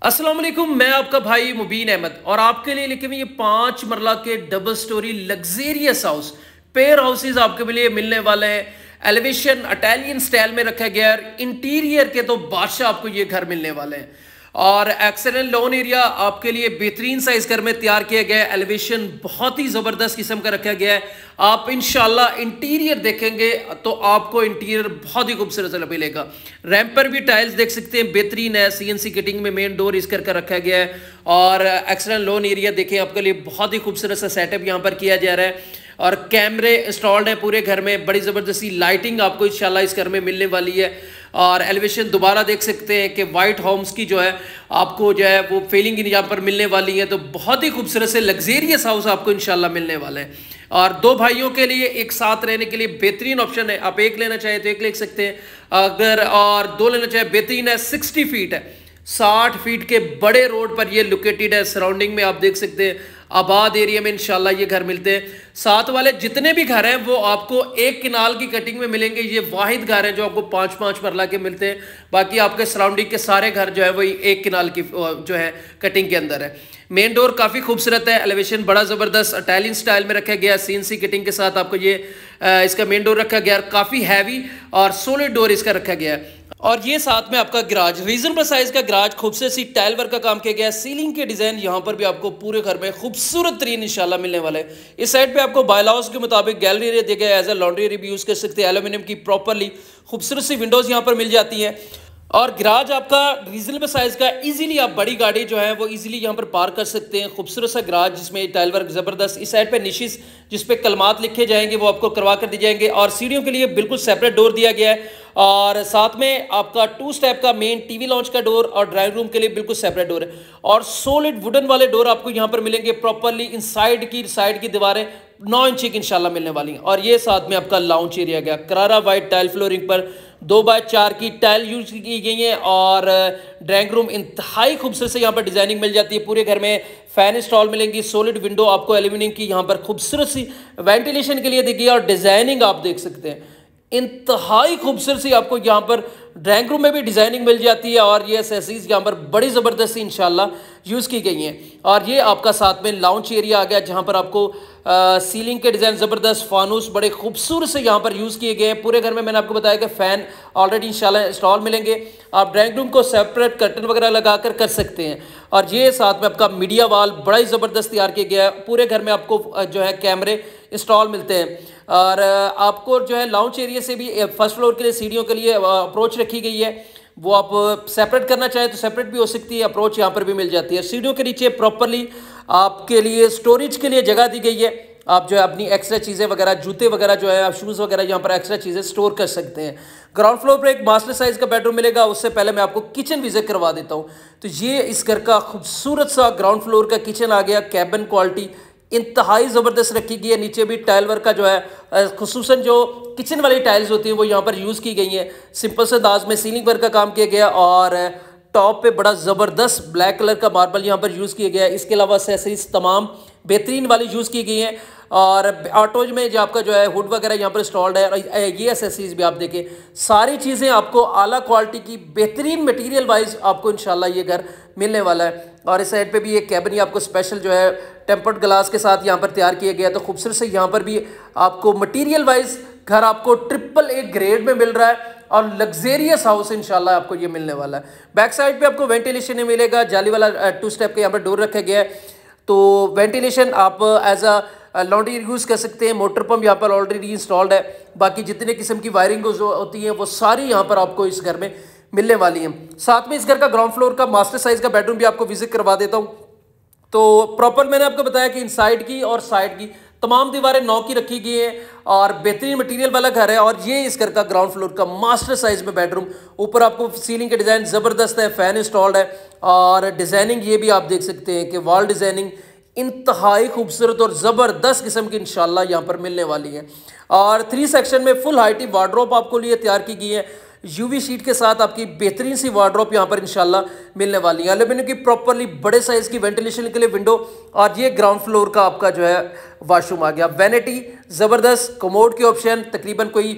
अस्सलाम वालेकुम, मैं आपका भाई मुबीन अहमद और आपके लिए लेके ये 5 मरला के double storey luxurious house pair houses आपके लिए मिलने वाले हैं। एलिवेशन इटालियन स्टाइल में रखा गया है। इंटीरियर के तो बादशाह आपको ये घर मिलने वाले हैं और एक्सेलेंट लॉन एरिया आपके लिए बेहतरीन साइज घर में तैयार किया गया है। एलिवेशन बहुत ही ज़बरदस्त किस्म का रखा गया है। आप इंशाल्लाह इंटीरियर देखेंगे तो आपको इंटीरियर बहुत ही खूबसूरत मिलेगा। रैंप पर भी टाइल्स देख सकते हैं, बेहतरीन है। सीएनसी किटिंग में मेन डोर इस कर रखा गया है और एक्सेलेंट लॉन एरिया देखें, आपके लिए बहुत ही खूबसूरत सा सेटअप यहाँ पर किया जा रहा है और कैमरे इंस्टॉल्ड हैं पूरे घर में। बड़ी ज़बरदस्ती लाइटिंग आपको इंशाल्लाह इस घर में मिलने वाली है और एलिवेशन दोबारा देख सकते हैं कि वाइट होम्स की जो है आपको जो है वो फीलिंग यहाँ पर मिलने वाली है। तो बहुत ही खूबसूरत से लग्जेरियस हाउस आपको इंशाल्लाह मिलने वाला है और दो भाइयों के लिए एक साथ रहने के लिए बेहतरीन ऑप्शन है। आप एक लेना चाहे तो एक ले सकते हैं, अगर और दो लेना चाहे बेहतरीन है। 60 फीट है, 60 फीट के बड़े रोड पर ये लोकेटेड है। सराउंडिंग में आप देख सकते हैं आबाद एरिया में इंशाल्लाह ये घर मिलते हैं। साथ वाले जितने भी घर हैं वो आपको एक किनाल की कटिंग में मिलेंगे। ये वाहिद घर हैं जो आपको 5-5 मरला के मिलते हैं। बाकी आपके सराउंडिंग के सारे घर जो है वही एक किनाल की जो है कटिंग के अंदर है। मेन डोर काफ़ी खूबसूरत है। एलिवेशन बड़ा ज़बरदस्त इटालियन स्टाइल में रखा गया। सीएनसी किटिंग के साथ आपको ये इसका मेन डोर रखा गया। काफ़ी हैवी और सोलिड डोर इसका रखा गया है और ये साथ में आपका गराज रीजनेबल साइज का गराज खूबसूरत सी टाइल वर्क का काम किया गया है। सीलिंग के डिजाइन यहाँ पर भी आपको पूरे घर में खूबसूरत तरीन इंशाल्लाह मिलने वाला है। इस साइड पे आपको बायलॉज के मुताबिक गैलरी एरिया दिया गया है। एज अ लॉन्ड्री एरिया भी यूज कर सकते हैं। एल्यूमिनियम की प्रॉपरली खूबसूरत सी विंडोज यहाँ पर मिल जाती हैं और गराज आपका रीजनेबल साइज का। इजीली आप बड़ी गाड़ी जो है वो इजीली यहाँ पर पार्क कर सकते हैं। खूबसूरत सा गराज जिसमें टाइल वर्क जबरदस्त। इस साइड पे निशिस जिस पे कलमात लिखे जाएंगे वो आपको करवा कर दिए जाएंगे और सीढ़ियों के लिए बिल्कुल सेपरेट डोर दिया गया है और साथ में आपका 2 स्टेप का मेन टीवी लॉन्च का डोर और ड्राइंग रूम के लिए बिल्कुल सेपरेट डोर है और सॉलिड वुडन वाले डोर आपको यहाँ पर मिलेंगे। प्रॉपरली इन साइड की दीवारें 9 इंच की इंशाल्लाह मिलने वाली हैं और ये साथ में आपका लाउंज एरिया गया। करारा वाइट टाइल फ्लोरिंग पर 2x4 की टाइल यूज की गई है और ड्राइंग रूम इंतहाई खूबसूरत से यहाँ पर डिजाइनिंग मिल जाती है। पूरे घर में फैन इंस्टॉल मिलेंगी। सॉलिड विंडो आपको एल्यूमिनियम की यहाँ पर खूबसूरत सी वेंटिलेशन के लिए दी गई है और डिजाइनिंग आप देख सकते हैं इंतहाई खूबसूरत सी आपको यहाँ पर ड्राइंग रूम में भी डिजाइनिंग मिल जाती है और ये एसेसरीज यहाँ पर बड़ी ज़बरदस्त इंशाल्लाह यूज़ की गई हैं। और ये आपका साथ में लाउंज एरिया आ गया जहाँ पर आपको सीलिंग के डिज़ाइन ज़बरदस्त फानूस बड़े खूबसूरत से यहाँ पर यूज़ किए गए हैं। पूरे घर में मैंने आपको बताया कि फ़ैन ऑलरेडी इंशाल्लाह इंस्टॉल मिलेंगे। आप ड्राइंग रूम को सेपरेट कर्टन वगैरह लगा कर सकते हैं और ये साथ में आपका मीडिया वॉल बड़ा ही ज़बरदस्त तैयार किया गया है। पूरे घर में आपको जो है कैमरे इंस्टॉल मिलते हैं और आपको जो है लाउंज एरिया से भी फर्स्ट फ्लोर के लिए सीढ़ियों के लिए अप्रोच रखी गई है। वो आप सेपरेट करना चाहें तो सेपरेट भी हो सकती है। अप्रोच यहाँ पर भी मिल जाती है। सीढ़ियों के नीचे प्रॉपरली आपके लिए स्टोरेज के लिए जगह दी गई है। आप जो है अपनी एक्स्ट्रा चीज़ें वगैरह जूते वगैरह जो है आप शूज़ वगैरह यहाँ पर एक्स्ट्रा चीज़ें स्टोर कर सकते हैं। ग्राउंड फ्लोर पर एक मास्टर साइज का बेडरूम मिलेगा। उससे पहले मैं आपको किचन विजिट करवा देता हूँ। तो ये इस घर का खूबसूरत सा ग्राउंड फ्लोर का किचन आ गया। कैबिन क्वालिटी इंतहाई ज़बरदस्त रखी गई है। नीचे भी टाइल वर्क का जो है खुसूसन जो किचन वाली टाइल्स होती हैं वो यहाँ पर यूज़ की गई हैं। सिंपल से अंदाज में सीलिंग वर्क का काम किया गया और टॉप पे बड़ा ज़बरदस्त ब्लैक कलर का मार्बल यहाँ पर यूज़ किया गया है। इसके अलावा एक्सेसरीज तमाम बेहतरीन वाली यूज़ की गई हैं और ऑटोज में जो आपका जो है हुड वगैरह यहाँ पर इंस्टॉल्ड है। और ये एक्सेसरीज भी आप देखें, सारी चीज़ें आपको आला क्वालिटी की बेहतरीन मटेरियल वाइज आपको इंशाल्लाह ये घर मिलने वाला है। और इस साइड पे भी एक कैबिन आपको स्पेशल जो है टेम्पर्ड ग्लास के साथ यहाँ पर तैयार किया गया। तो खूबसूरत से यहाँ पर भी आपको मटेरियल वाइज घर आपको AAA ग्रेड में मिल रहा है और लग्जेरियस हाउस इंशाल्लाह आपको ये मिलने वाला है। बैक साइड पे आपको वेंटिलेशन मिलेगा। जाली वाला 2 स्टेप का यहाँ पर डोर रखा गया है तो वेंटिलेशन आप एज अ लॉन्ड्री यूज़ कर सकते हैं। मोटर पंप यहाँ पर ऑलरेडी इंस्टॉल्ड है। बाकी जितने किस्म की वायरिंग होती है वो सारी यहाँ पर आपको इस घर में मिलने वाली हैं। साथ में इस घर का ग्राउंड फ्लोर का मास्टर साइज का बेडरूम भी आपको विजिट करवा देता हूँ। तो प्रॉपर मैंने आपको बताया कि इनसाइड की और साइड की तमाम दीवारें 9 की रखी गई है और बेहतरीन मटेरियल वाला घर है। और ये इस घर का ग्राउंड फ्लोर का मास्टर साइज में बेडरूम। ऊपर आपको सीलिंग के डिज़ाइन ज़बरदस्त है, फ़ैन इंस्टॉल्ड है और डिज़ाइनिंग ये भी आप देख सकते हैं कि वॉल डिज़ाइनिंग इंतहाई खूबसूरत और ज़बरदस्त किस्म की इंशाल्लाह यहाँ पर मिलने वाली है। और 3 सेक्शन में फुल हाइटी वार्डरोब आपको लिए तैयार की गई है। यूवी शीट के साथ आपकी बेहतरीन सी वार्डरोब यहाँ पर इंशाल्लाह मिलने वाली है। एल्यूमिनियम की प्रॉपरली बड़े साइज की वेंटिलेशन के लिए विंडो, और ये ग्राउंड फ्लोर का आपका जो है वॉशरूम आ गया। वैनिटी ज़बरदस्त, कमोड के ऑप्शन, तकरीबन कोई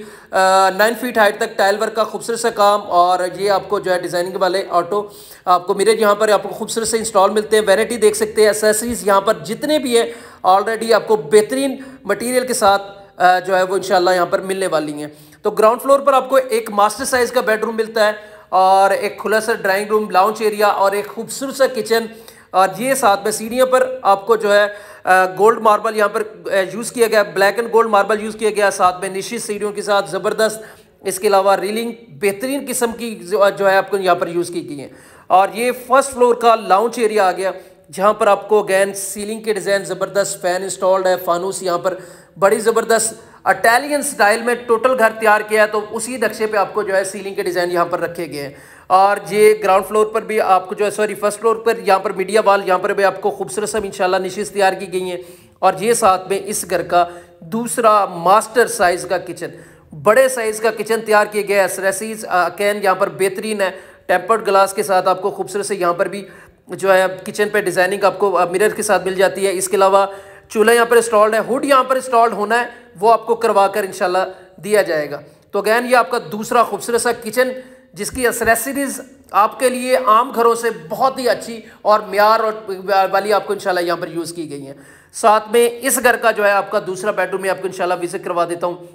9 फीट हाइट तक टाइल वर्क का खूबसूरत सा काम, और ये आपको जो है डिज़ाइनिंग वाले ऑटो आपको मिरर यहाँ पर आपको खूबसूरत से इंस्टॉल मिलते हैं। वैनिटी देख सकते हैं, एसेसरीज यहाँ पर जितने भी है ऑलरेडी आपको बेहतरीन मटीरियल के साथ जो है वो इंशाल्लाह यहाँ पर मिलने वाली हैं। तो ग्राउंड फ्लोर पर आपको एक मास्टर साइज का बेडरूम मिलता है, और एक खुला सा ड्राइंग रूम, लाउंज एरिया, और एक खूबसूरत सा किचन, और ये साथ में सीढ़ियों पर आपको जो है गोल्ड मार्बल यहाँ पर यूज़ किया गया, black and gold marble use किया गया, साथ में निशित सीढ़ियों के साथ ज़बरदस्त। इसके अलावा रीलिंग बेहतरीन किस्म की जो है आपको यहाँ पर यूज़ की गई है। और ये फर्स्ट फ्लोर का लाउंज एरिया आ गया, जहाँ पर आपको अगैन सीलिंग के डिज़ाइन ज़बरदस्त, फैन इंस्टॉल्ड है, फानूस यहाँ पर बड़ी ज़बरदस्त इटालियन स्टाइल में टोटल घर तैयार किया है, तो उसी नक्शे पे आपको जो है सीलिंग के डिज़ाइन यहाँ पर रखे गए हैं। और ये ग्राउंड फ्लोर पर भी आपको जो है फर्स्ट फ्लोर पर यहाँ पर मीडिया वाल यहाँ पर भी आपको खूबसूरत सब इंशाल्लाह निशित तैयार की गई हैं। और ये साथ में इस घर का दूसरा मास्टर साइज़ का किचन, बड़े साइज़ का किचन तैयार किए गए। एसरेसीज कैन यहाँ पर बेहतरीन है, टेम्पर्ड ग्लास के साथ आपको खूबसूरत से यहाँ पर भी जो है किचन पे डिज़ाइनिंग आपको मिरर के साथ मिल जाती है। इसके अलावा चूल्हा यहाँ पर इंस्टॉल्ड है, हुड यहाँ पर इंस्टॉल्ड होना है, वो आपको करवा कर इंशाल्लाह दिया जाएगा। तो अगैन ये आपका दूसरा खूबसूरत सा किचन, जिसकी एक्सेसरीज आपके लिए आम घरों से बहुत ही अच्छी और म्यार और वाली आपको इंशाल्लाह यहाँ पर यूज़ की गई हैं। साथ में इस घर का जो है आपका दूसरा बेडरूम में आपको इंशाल्लाह विजिट करवा देता हूँ।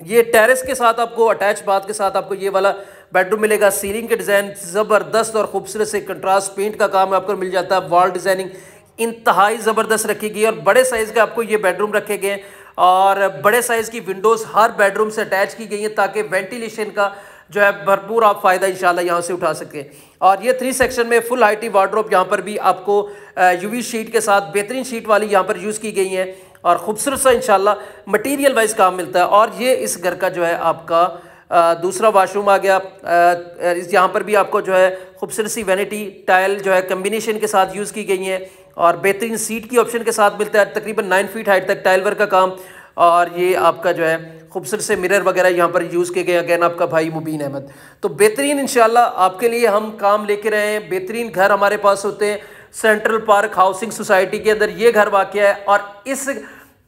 ये टेरेस के साथ आपको अटैच बाथ के साथ आपको ये वाला बेडरूम मिलेगा। सीलिंग के डिज़ाइन ज़बरदस्त और खूबसूरत से कंट्रास्ट पेंट का काम आपको मिल जाता है। वॉल डिज़ाइनिंग इंतहाई ज़बरदस्त रखी गई है, और बड़े साइज़ के आपको ये बेडरूम रखे गए हैं, और बड़े साइज़ की विंडोज़ हर बेडरूम से अटैच की गई हैं, ताकि वेंटिलेशन का जो है भरपूर आप फ़ायदा इंशाल्लाह यहाँ से उठा सकें। और ये 3 सेक्शन में फुल हाइटी वार्डरोब यहाँ पर भी आपको यूवी शीट के साथ बेहतरीन शीट वाली यहाँ पर यूज़ की गई हैं, और ख़ूबसूरत सा इंशाल्लाह मटीरियल वाइज काम मिलता है। और ये इस घर का जो है आपका दूसरा वाशरूम आ गया। यहाँ पर भी आपको जो है खूबसूरत सी वैनिटी टाइल जो है कम्बिनेशन के साथ यूज़ की गई हैं, और बेहतरीन सीट की ऑप्शन के साथ मिलता है। तकरीबन 9 फीट हाइट तक टाइल वर्क का काम, और ये आपका जो है खूबसूरत से मिरर वगैरह यहाँ पर यूज़ किए गए। अगैन आपका भाई मुबीन अहमद। तो बेहतरीन इंशाल्लाह आपके लिए हम काम लेके रहे हैं। बेहतरीन घर हमारे पास होते हैं। सेंट्रल पार्क हाउसिंग सोसाइटी के अंदर ये घर वाक़या है, और इस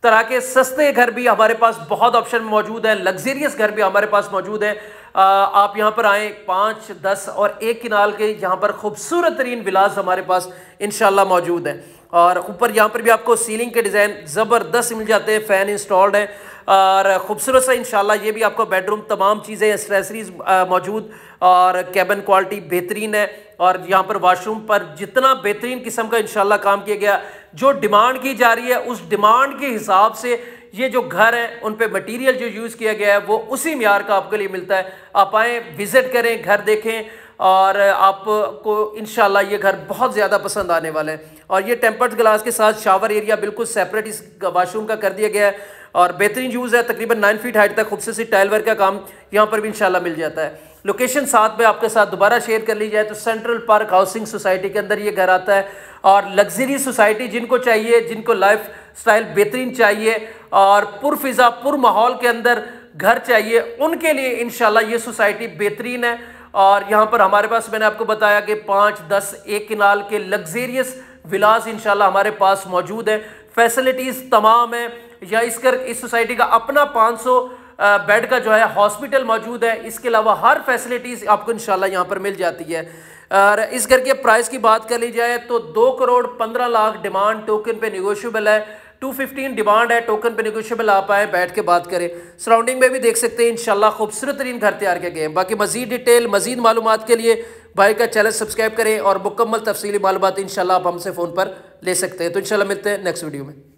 तरह के सस्ते घर भी हमारे पास बहुत ऑप्शन मौजूद है। लग्जरियस घर भी हमारे पास मौजूद है। आप यहाँ पर आएँ, 5, 10 और 1 किनाल के यहाँ पर खूबसूरत तरीन विलास हमारे पास इंशाल्लाह मौजूद हैं। और ऊपर यहाँ पर भी आपको सीलिंग के डिज़ाइन ज़बरदस्त मिल जाते हैं, फ़ैन इंस्टॉल्ड है, और खूबसूरत सा इंशाल्लाह ये भी आपको बेडरूम तमाम चीज़ें एक्सेसरीज मौजूद, और कैबिन क्वालिटी बेहतरीन है। और यहाँ पर वाशरूम पर जितना बेहतरीन किस्म का इंशाल्लाह काम किया गया, जो डिमांड की जा रही है उस डिमांड के हिसाब से ये जो घर है उन पे मटेरियल जो यूज़ किया गया है वो उसी म्यार का आपके लिए मिलता है। आप आएँ, विज़िट करें, घर देखें, और आपको इंशाल्लाह ये घर बहुत ज़्यादा पसंद आने वाला है। और ये टेम्पर्ड ग्लास के साथ शावर एरिया बिल्कुल सेपरेट इस वाशरूम का कर दिया गया है, और बेहतरीन यूज़ है। तकरीबन 9 फीट हाइट तक खूबसूरत सी टाइल वर्क का काम यहाँ पर भी इंशाल्लाह मिल जाता है। लोकेशन साथ में आपके साथ दोबारा शेयर कर ली जाए तो सेंट्रल पार्क हाउसिंग सोसाइटी के अंदर ये घर आता है। और लग्जरी सोसाइटी जिनको चाहिए, जिनको लाइफ स्टाइल बेहतरीन चाहिए और पुरफिज़ा पुर माहौल के अंदर घर चाहिए, उनके लिए इंशाल्लाह ये सोसाइटी बेहतरीन है। और यहाँ पर हमारे पास मैंने आपको बताया कि 5, 10, 1 किनाल के लग्जरियस विलास इंशाल्लाह हमारे पास मौजूद है। फैसिलिटीज़ तमाम है। या इस सोसाइटी का अपना 500 बेड का जो है हॉस्पिटल मौजूद है। इसके अलावा हर फैसिलिटीज़ आपको इंशाल्लाह यहाँ पर मिल जाती है। और इस घर के प्राइस की बात कर ली जाए तो 2,15,00,000 डिमांड, टोकन पे नेगोशिएबल है। 215 डिमांड है, टोकन पे नेगोशिएबल। आप आए, बैठ के बात करें। सराउंडिंग में भी देख सकते हैं इंशाल्लाह खूबसूरत तरीन घर तैयार किए गए हैं। बाकी मजीद डिटेल, मजीद मालूमात के लिए भाई का चैनल सब्सक्राइब करें, और मुकम्मल तफसीली मालूमात इंशाल्लाह आप हमसे फ़ोन पर ले सकते हैं। तो इंशाल्लाह मिलते हैं नेक्स्ट वीडियो में।